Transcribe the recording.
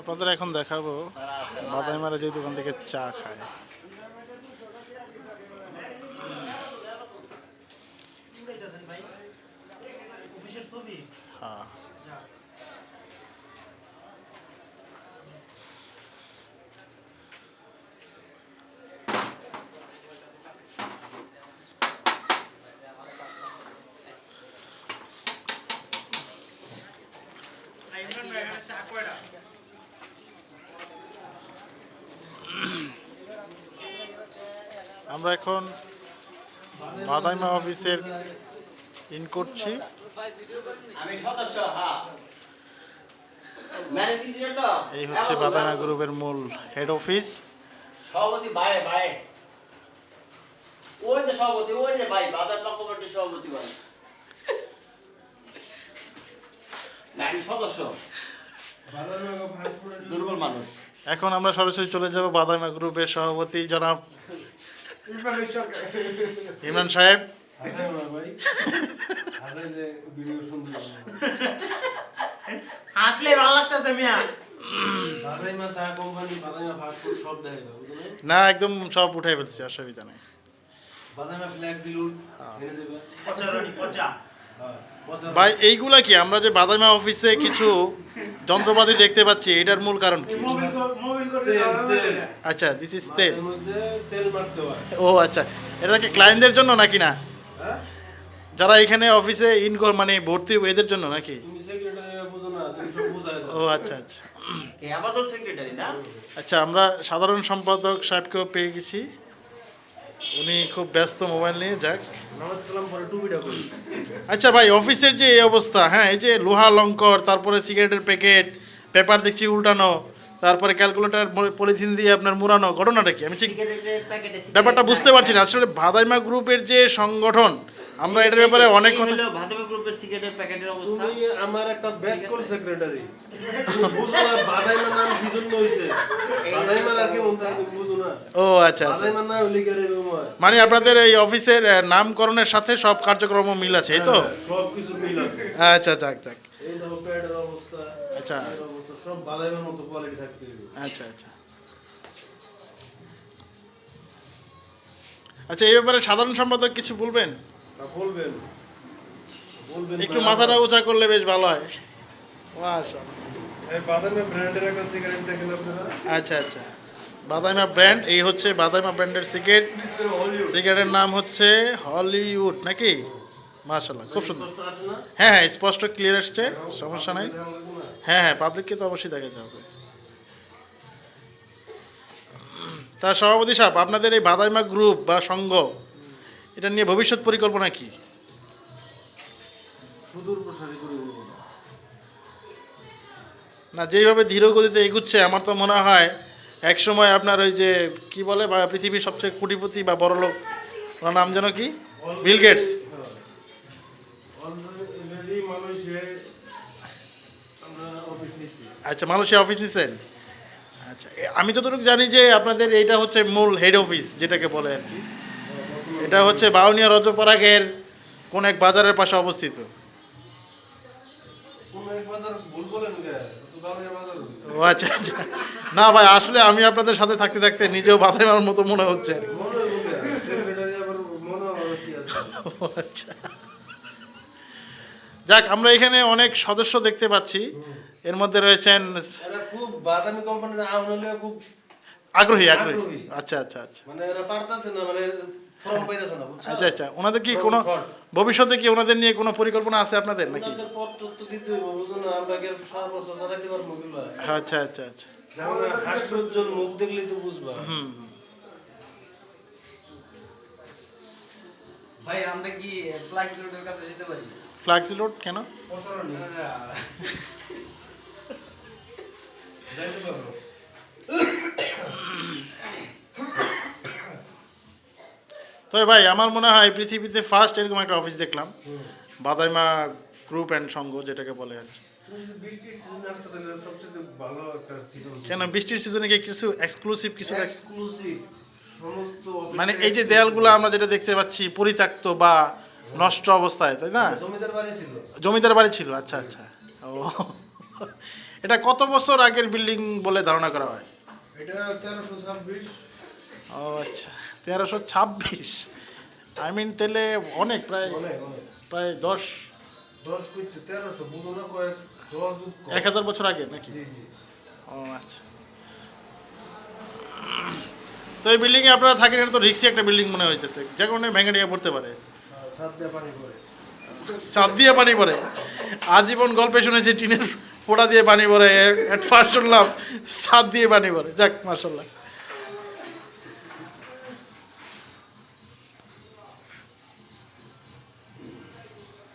আপনাদের এখন দেখাবো বাদাইমারা যে দোকান থেকে চা খায়। হ্যাঁ, আমরা এখন বাদাইমা অফিসের ইন করছি। এই হচ্ছে বাদাইমা গ্রুপের মূল হেড অফিস। সভাপতি ভাই ভাই ওই যে সভাপতি ওই যে ভাই বাদাইমা কমিটির সভাপতি ভাই নারী সদস্য দুর্বল মানুষ। এখন আমরা সরাসরি চলে যাব বাদাইমা গ্রুপের সভাপতি জনাব ইমরান সাহেব। হাসলে ভালো লাগতেছে মিয়া। না, একদম সব উঠাই ফেলছি, অসুবিধা নেই। ভাই এইগুলা কি আমরা যে বাদাইমা অফিসে কিছু যন্ত্রপাতি দেখতে পাচ্ছি, এটার মূল কারণ কি? আচ্ছা, দিস ইজ তেল। ও আচ্ছা, এটা কি ক্লায়েন্টদের জন্য নাকি না? যারা এখানে অফিসে মানে ভর্তি এদের জন্য নাকি? ও আচ্ছা আচ্ছা আচ্ছা, আমরা সাধারণ সম্পাদক সাহেবকেও পেয়ে গেছি। উনি খুব ব্যস্ত মোবাইল নিয়ে। যাক, আচ্ছা ভাই, অফিসের যে এই অবস্থা, হ্যাঁ, এই যে লোহা লঙ্কর, তারপরে সিগারেটের প্যাকেট, পেপার দেখছি উল্টানো, তারপরে ক্যালকুলেটর পলিথিন দিয়ে আপনার মুড়ানো, ঘটনাটা কি? আমি ঠিক ব্যাপারটা বুঝতে পারছি না। আসলে বাদাইমা গ্রুপের যে সংগঠন, আমরা এটার ব্যাপারে অনেক কথা। বাদাইমা গ্রুপের সিগারেটের প্যাকেটের অবস্থা। তুমি আমার একটা ব্যাক কল সেক্রেটারি বুঝো না বাদাইমা নাম কি জন্য হইছে? বাদাইমা আর কি বলতে তুমি বুঝো না? ও আচ্ছা আচ্ছা, বাদাইমা নাম লিগারে রুমায় মানে আপনাদের এই অফিসের নামকরণের সাথে সব কার্যক্রম মিল আছে, এই তো? সব কিছু মিল আছে। আচ্ছা, যাক যাক। এই দাও প্যাডের অবস্থা, আচ্ছা এর অবস্থা সব বাদাইমার মতো কোয়ালিটি থাকতে হবে। আচ্ছা আচ্ছা আচ্ছা, এই ব্যাপারে সাধারণ সম্পাদক কিছু বলবেন? বলবেন বলবেন একটু মাথাটা উঁচা করলে বেশ ভালো হয়। মাশাআল্লাহ। এই বাদাইমা ব্র্যান্ডের একটা সিগারেট দেখেন আপনারা। আচ্ছা আচ্ছা, বাদাইমা ব্র্যান্ড। এই হচ্ছে বাদাইমা ব্র্যান্ডের সিগারেট। সিগারেটের নাম হচ্ছে হলিউড নাকি? মাশাআল্লাহ, খুব সুন্দর। কষ্ট আসে না? হ্যাঁ হ্যাঁ, স্পষ্ট ক্লিয়ার আসছে, সমস্যা নাই। হ্যাঁ হ্যাঁ, পাবলিককে তো অবশ্যই দেখাতে হবে। তা সভাপতি সাহেব, আপনাদের এই বাদাইমা গ্রুপ বা সংঘ, এটা নিয়ে ভবিষ্যৎ পরিকল্পনা কি? সুদূর প্রসারী করে বলবো না। না, যেইভাবে ধীর গতিতে এগুচ্ছে, আমার তো মনে হয় এক সময় আপনার ওই যে কি বলে পৃথিবীর সবচেয়ে কোটিপতি বা বড় লোক, ওনার নাম যেন কি, বিল গেটস। অলরেডি মালয়েশিয়ায় আমরা অফিস নিচ্ছি। আচ্ছা, মালয়েশিয়া অফিস নিছেন? আচ্ছা, আমি যতটুকু জানি যে আপনাদের এইটা হচ্ছে মূল হেড অফিস যেটাকে বলে আর কি। এটা হচ্ছে বাউনিয়া রজপরাগের কোন এক বাজারের পাশে অবস্থিত। কোন এক বাজার ভুল বলেন কে? তো বাউনিয়া বাজার। ও আচ্ছা আচ্ছা, না ভাই, আসলে আমি আপনাদের সাথে থাকতে থাকতে নিজেও বাদাইমার মতো মনে হচ্ছে আর কি। মনে হয় বলে সেক্রেটারি আবার মনে হয় কি আছে। ও আচ্ছা, যাক, আমরা এখানে অনেক সদস্য দেখতে পাচ্ছি। এর মধ্যে রয়েছেন এরা খুব বাদামি কোম্পানিতে আউনলে খুব আগ্রহী আগ্রহী। আগ্রহী। আচ্ছা আচ্ছা আচ্ছা মানে এরা পারতাছে না, মানে ফর্ম পাইতাছে না, বুঝছো? আচ্ছা আচ্ছা, ওনাদের কি কোনো ভবিষ্যতে কি ওনাদের নিয়ে কোনো পরিকল্পনা আছে আপনাদের নাকি? ওনাদের পদ তো দিতে হইব, বুঝো না? আমরা কি আর সারা বছর চালাইতে পারবো কিলা? আচ্ছা আচ্ছা আচ্ছা, যেমন হাস্যোজ্জ্বল মুখ দেখলেই তো বুঝবা। হুম। ভাই আমরা কি ফ্লাইট রোডের কাছে যেতে পারি? ফ্লাক্সি লোড কেন? প্রসারণী যাইতে পারবো। তবে ভাই, আমার মনে হয় পৃথিবীতে ফার্স্ট এরকম একটা অফিস দেখলাম, বাদাইমা গ্রুপ অ্যান্ড সংঘ যেটাকে বলে আর কি। বৃষ্টির সিজন আসতে তাহলে সবচেয়ে ভালো একটা সিজন। কেন, বৃষ্টির সিজনে কি কিছু এক্সক্লুসিভ কিছু এক্সক্লুসিভ সমস্ত মানে এই যে দেয়ালগুলো আমরা যেটা দেখতে পাচ্ছি পরিত্যক্ত বা নষ্ট অবস্থায়, তাই না? জমিদার বাড়ি ছিল। জমিদার বাড়ি ছিল? আচ্ছা আচ্ছা, ও এটা কত বছর আগের বিল্ডিং বলে ধারণা করা হয়? এটা 1326। ও আচ্ছা, 1326। আই মিন তাহলে অনেক, প্রায় অনেক অনেক প্রায় 10 কইতে 1300 বুঝো না কয়েক 10 যুগ কম। 1000 বছর আগে নাকি? জি জি। ও আচ্ছা। তো এই বিল্ডিং এ আপনারা থাকেন, এটা তো রিক্সি একটা বিল্ডিং মনে হইতেছে, যে কোনো ভেঙে টিঙে পড়তে পারে। ছাদ দিয়ে পানি পড়ে। ছাদ দিয়ে পানি পড়ে? আজীবন গল্পে শুনেছি টিনের ফোঁটা দিয়ে পানি পড়ে, এট ফার্স্ট শুনলাম ছাদ দিয়ে পানি পড়ে। যাক, মাশাআল্লাহ।